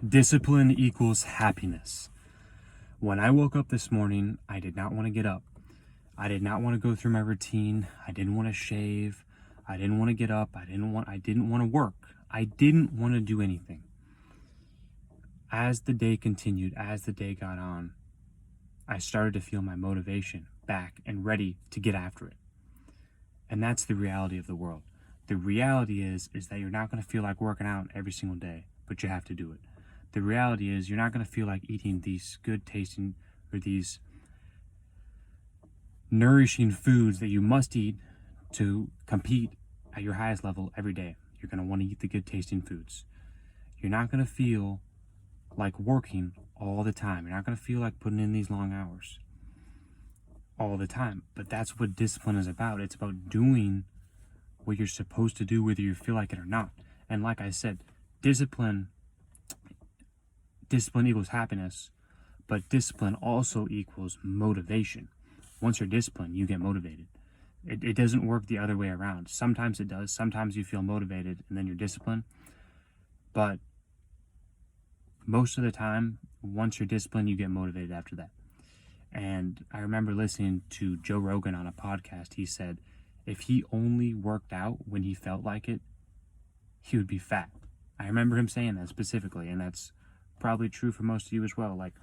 Discipline equals happiness. When I woke up this morning, I did not want to get up. I did not want to go through my routine. I didn't want to shave. I didn't want to get up. I didn't want to work. I didn't want to do anything. As the day continued, as the day got on, I started to feel my motivation back and ready to get after it. And that's the reality of the world. The reality is that you're not going to feel like working out every single day, but you have to do it. The reality is you're not going to feel like eating these good tasting or these nourishing foods that you must eat to compete at your highest level every day. You're going to want to eat the good tasting foods. You're not going to feel like working all the time. You're not going to feel like putting in these long hours all the time. But that's what discipline is about. It's about doing what you're supposed to do, whether you feel like it or not. And like I said, discipline equals happiness, but discipline also equals motivation. Once you're disciplined, you get motivated. It doesn't work the other way around. Sometimes it does. Sometimes you feel motivated and then you're disciplined. But most of the time, once you're disciplined, you get motivated after that. And I remember listening to Joe Rogan on a podcast. He said if he only worked out when he felt like it, he would be fat. I remember him saying that specifically, and that's probably true for most of you as well. Like,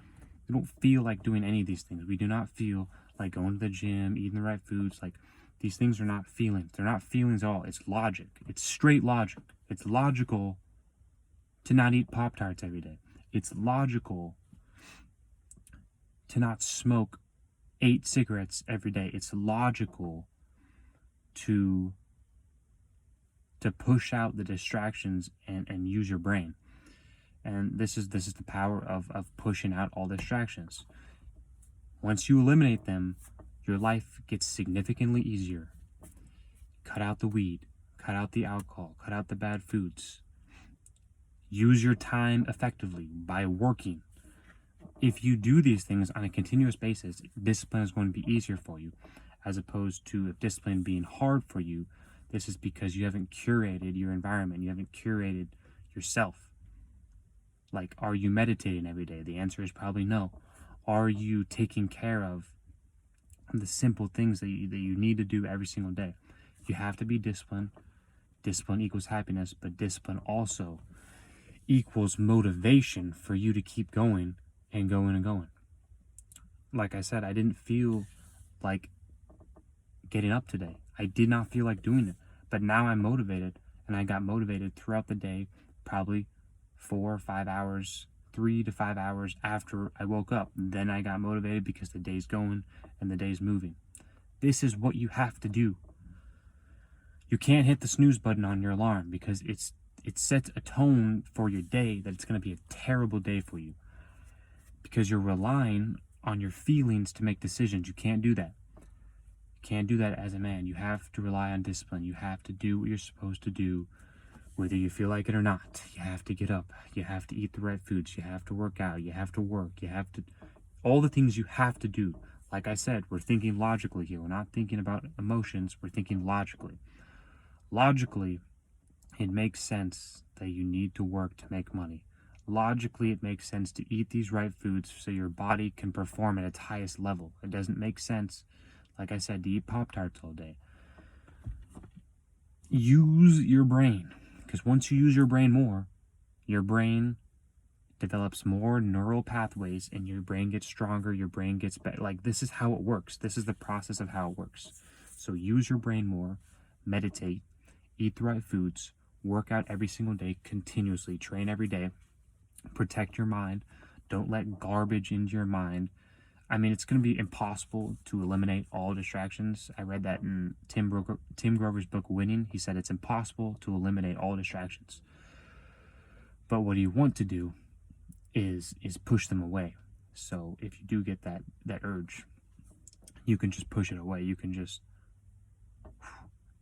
we don't feel like doing any of these things. We do not feel like going to the gym, eating the right foods. Like, these things are not feelings. They're not feelings at all. It's logic. It's straight logic. It's logical to not eat Pop-Tarts every day. It's logical to not smoke 8 cigarettes every day. It's logical to push out the distractions and use your brain. And this is the power of pushing out all distractions. Once you eliminate them, your life gets significantly easier. Cut out the weed, cut out the alcohol, cut out the bad foods. Use your time effectively by working. If you do these things on a continuous basis, discipline is going to be easier for you, as opposed to if discipline being hard for you. This is because you haven't curated your environment. You haven't curated yourself. Like, are you meditating every day? The answer is probably no. Are you taking care of the simple things that you need to do every single day? You have to be disciplined. Discipline equals happiness, but discipline also equals motivation for you to keep going and going and going. Like I said, I didn't feel like getting up today. I did not feel like doing it, but now I'm motivated, and I got motivated throughout the day, probably 4 or 5 hours, 3 to 5 hours after I woke up. Then I got motivated because the day's going and the day's moving. This is what you have to do. You can't hit the snooze button on your alarm because it sets a tone for your day that it's going to be a terrible day for you, because you're relying on your feelings to make decisions. You can't do that. You can't do that as a man. You have to rely on discipline. You have to do what you're supposed to do, whether you feel like it or not. You have to get up. You have to eat the right foods. You have to work out. You have to work. You have to, all the things you have to do. Like I said, we're thinking logically here. We're not thinking about emotions. We're thinking logically. Logically, it makes sense that you need to work to make money. Logically, it makes sense to eat these right foods so your body can perform at its highest level. It doesn't make sense, like I said, to eat Pop-Tarts all day. Use your brain, because once you use your brain more, your brain develops more neural pathways and your brain gets stronger, your brain gets better. Like, this is how it works. This is the process of how it works. So use your brain more, meditate, eat the right foods, work out every single day continuously, train every day, protect your mind. Don't let garbage into your mind. I mean, it's going to be impossible to eliminate all distractions. I read that in Tim Grover's book, Winning. He said it's impossible to eliminate all distractions. But what you want to do is push them away. So if you do get that urge, you can just push it away. You can just,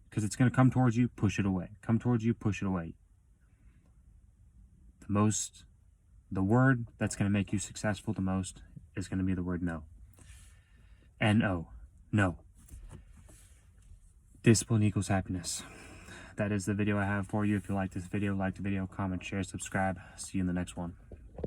because it's going to come towards you, push it away. Come towards you, push it away. The word that's going to make you successful the most is going to be the word no. N-O. No. Discipline equals happiness. That is the video I have for you. If you like this video, like the video, comment, share, subscribe. See you in the next one.